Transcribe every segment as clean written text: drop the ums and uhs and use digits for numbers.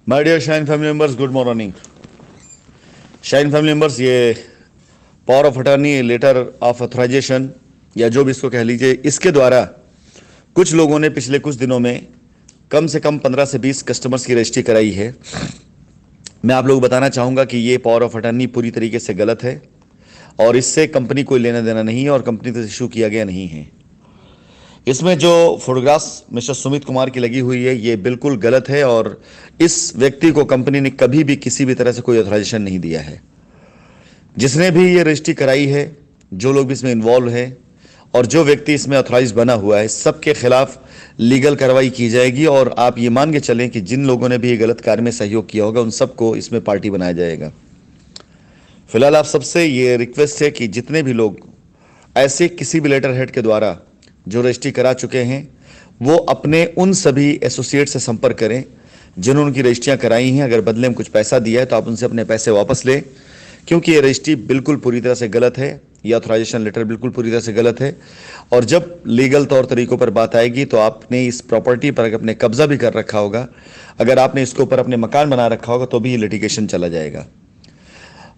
My dear shine family members, good morning. Shine family members, ये power of attorney, letter of authorisation या जो भी इसको कह लीजिए, इसके द्वारा कुछ लोगों ने पिछले कुछ दिनों में कम से कम 15 से 20 कस्टमर्स की रजिस्ट्री कराई है। मैं आप लोगों को बताना चाहूँगा कि ये पावर ऑफ अटर्नी पूरी तरीके से गलत है और इससे कंपनी कोई लेना देना नहीं है और कंपनी से इशू किया गया नहीं है। इसमें जो फोटोग्राफ्स मिस्टर सुमित कुमार की लगी हुई है, ये बिल्कुल गलत है और इस व्यक्ति को कंपनी ने कभी भी किसी भी तरह से कोई ऑथराइजेशन नहीं दिया है। जिसने भी ये रजिस्ट्री कराई है, जो लोग भी इसमें इन्वॉल्व है और जो व्यक्ति इसमें ऑथराइज बना हुआ है, सबके खिलाफ लीगल कार्रवाई की जाएगी। और आप ये मान के चलें कि जिन लोगों ने भी ये गलत कार्य में सहयोग किया होगा, उन सबको इसमें पार्टी बनाया जाएगा। फिलहाल आप सबसे ये रिक्वेस्ट है कि जितने भी लोग ऐसे किसी भी लेटर हेड के द्वारा जो रजिस्ट्री करा चुके हैं, वो अपने उन सभी एसोसिएट से संपर्क करें जिन्होंने उनकी रजिस्ट्रियाँ कराई हैं। अगर बदले में कुछ पैसा दिया है तो आप उनसे अपने पैसे वापस लें, क्योंकि ये रजिस्ट्री बिल्कुल पूरी तरह से गलत है। ये ऑथराइजेशन लेटर बिल्कुल पूरी तरह से गलत है। और जब लीगल तौर तरीकों पर बात आएगी तो आपने इस प्रॉपर्टी पर अपने कब्जा भी कर रखा होगा, अगर आपने इसके ऊपर अपने मकान बना रखा होगा तो भी ये लिटिगेशन चला जाएगा।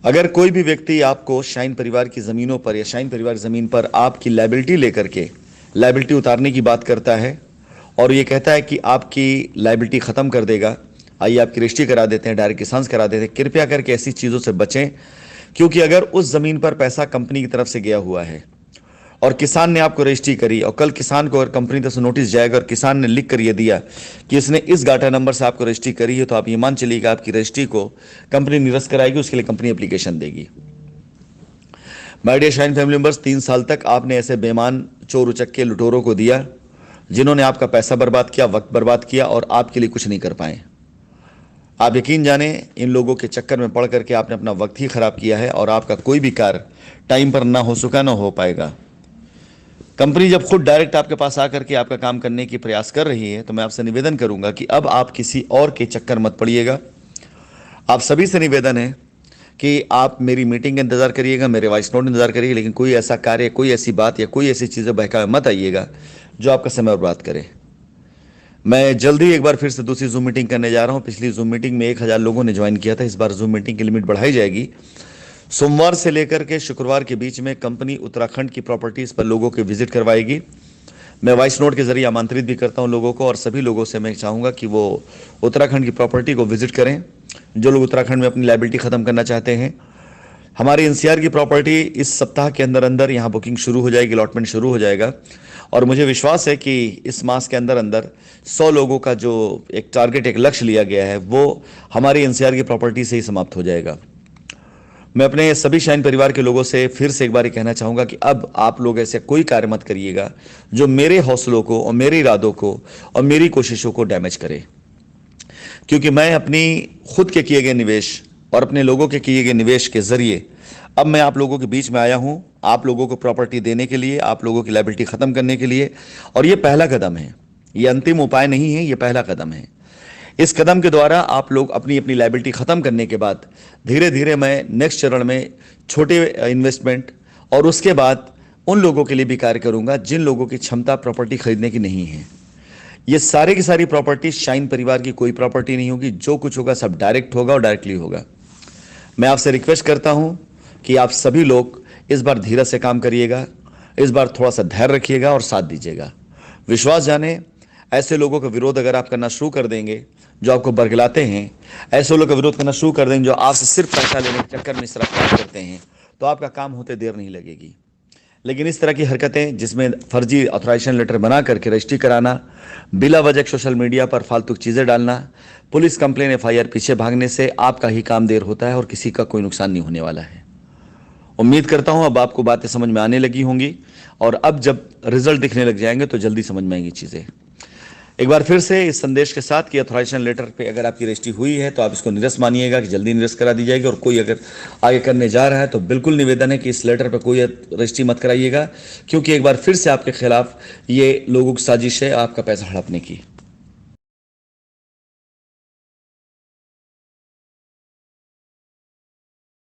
अगर कोई भी व्यक्ति आपको शाइन परिवार की ज़मीनों पर या शाइन परिवार की ज़मीन पर आपकी लायबिलिटी लेकर के लायबिलिटी उतारने की बात करता है और ये कहता है कि आपकी लायबिलिटी ख़त्म कर देगा, आइए आपकी रजिस्ट्री करा देते हैं, डायरेक्ट किसान करा देते हैं, कृपया करके ऐसी चीज़ों से बचें। क्योंकि अगर उस ज़मीन पर पैसा कंपनी की तरफ से गया हुआ है और किसान ने आपको रजिस्ट्री करी और कल किसान को अगर कंपनी तरफ से नोटिस जाएगा और किसान ने लिख कर ये दिया कि इसने इस गाटा नंबर से आपको रजिस्ट्री करी है, तो आप ये मान चलिएगा आपकी रजिस्ट्री को कंपनी निरस्त कराएगी, उसके लिए कंपनी एप्लीकेशन देगी। My dear shine family members, 3 साल तक आपने ऐसे बेईमान चोर उचक्के लुटेरों को दिया जिन्होंने आपका पैसा बर्बाद किया, वक्त बर्बाद किया और आपके लिए कुछ नहीं कर पाए। आप यकीन जाने, इन लोगों के चक्कर में पड़ करके आपने अपना वक्त ही खराब किया है और आपका कोई भी कार्य टाइम पर ना हो सका, ना हो पाएगा। कंपनी जब खुद डायरेक्ट आपके पास आकर के आपका काम करने की प्रयास कर रही है, तो मैं आपसे निवेदन करूंगा कि अब आप किसी और के चक्कर मत पड़िएगा। आप सभी से निवेदन है कि आप मेरी मीटिंग का इंतजार करिएगा, मेरे वॉइस नोट इंतजार करिएगा, लेकिन कोई ऐसा कार्य, कोई ऐसी बात या कोई ऐसी चीज़ें बहकावे मत आइएगा जो आपका समय बर्बाद करे। मैं जल्दी एक बार फिर से दूसरी जूम मीटिंग करने जा रहा हूं। पिछली जूम मीटिंग में 1000 लोगों ने ज्वाइन किया था। इस बार जूम मीटिंग की लिमिट बढ़ाई जाएगी। सोमवार से लेकर के शुक्रवार के बीच में कंपनी उत्तराखंड की प्रॉपर्टीज़ पर लोगों की विजिट करवाएगी। मैं वॉइस नोट के जरिए आमंत्रित भी करता हूं लोगों को और सभी लोगों से मैं चाहूँगा कि वो उत्तराखंड की प्रॉपर्टी को विजिट करें, जो लोग उत्तराखंड में अपनी लायबिलिटी ख़त्म करना चाहते हैं। हमारी एनसीआर की प्रॉपर्टी इस सप्ताह के अंदर अंदर यहाँ बुकिंग शुरू हो जाएगी, अलॉटमेंट शुरू हो जाएगा और मुझे विश्वास है कि इस मास के अंदर अंदर 100 लोगों का जो एक टारगेट, एक लक्ष्य लिया गया है, वो हमारी एनसीआर की प्रॉपर्टी से ही समाप्त हो जाएगा। मैं अपने सभी शाइन परिवार के लोगों से फिर से एक बार कहना चाहूँगा कि अब आप लोग ऐसे कोई कार्य मत करिएगा जो मेरे हौसलों को और मेरे इरादों को और मेरी कोशिशों को डैमेज करे। क्योंकि मैं अपनी खुद के किए गए निवेश और अपने लोगों के किए गए निवेश के जरिए अब मैं आप लोगों के बीच में आया हूं, आप लोगों को प्रॉपर्टी देने के लिए, आप लोगों की लायबिलिटी ख़त्म करने के लिए। और ये पहला कदम है, ये अंतिम उपाय नहीं है, ये पहला कदम है। इस कदम के द्वारा आप लोग अपनी अपनी लायबिलिटी ख़त्म करने के बाद धीरे धीरे मैं नेक्स्ट चरण में छोटे इन्वेस्टमेंट और उसके बाद उन लोगों के लिए भी कार्य करूँगा जिन लोगों की क्षमता प्रॉपर्टी खरीदने की नहीं है। ये सारे की सारी प्रॉपर्टी शाइन परिवार की कोई प्रॉपर्टी नहीं होगी। जो कुछ होगा सब डायरेक्ट होगा और डायरेक्टली होगा। मैं आपसे रिक्वेस्ट करता हूं कि आप सभी लोग इस बार धीरज से काम करिएगा, इस बार थोड़ा सा धैर्य रखिएगा और साथ दीजिएगा। विश्वास जाने, ऐसे लोगों का विरोध अगर आप करना शुरू कर देंगे जो आपको बरगलाते हैं, ऐसे लोगों का विरोध करना शुरू कर देंगे जो आपसे सिर्फ पैसा लेने के चक्कर में इस तरह काम करते हैं, तो आपका काम होते देर नहीं लगेगी। लेकिन इस तरह की हरकतें जिसमें फर्जी ऑथराइजेशन लेटर बना करके रजिस्ट्री कराना, बिला वजह सोशल मीडिया पर फालतू चीज़ें डालना, पुलिस कंप्लेन एफआईआर पीछे भागने से आपका ही काम देर होता है और किसी का कोई नुकसान नहीं होने वाला है। उम्मीद करता हूं अब आपको बातें समझ में आने लगी होंगी और अब जब रिजल्ट दिखने लग जाएंगे तो जल्दी समझ में आएंगी चीज़ें। एक बार फिर से इस संदेश के साथ कि ऑथराइजेशन लेटर पे अगर आपकी रजिस्ट्री हुई है तो आप इसको निरस्त मानिएगा कि जल्दी निरस्त करा दी जाएगी। और कोई अगर आगे करने जा रहा है तो बिल्कुल निवेदन है कि इस लेटर पे कोई रजिस्ट्री मत कराइएगा, क्योंकि एक बार फिर से आपके खिलाफ ये लोगों की साजिश है आपका पैसा हड़पने की।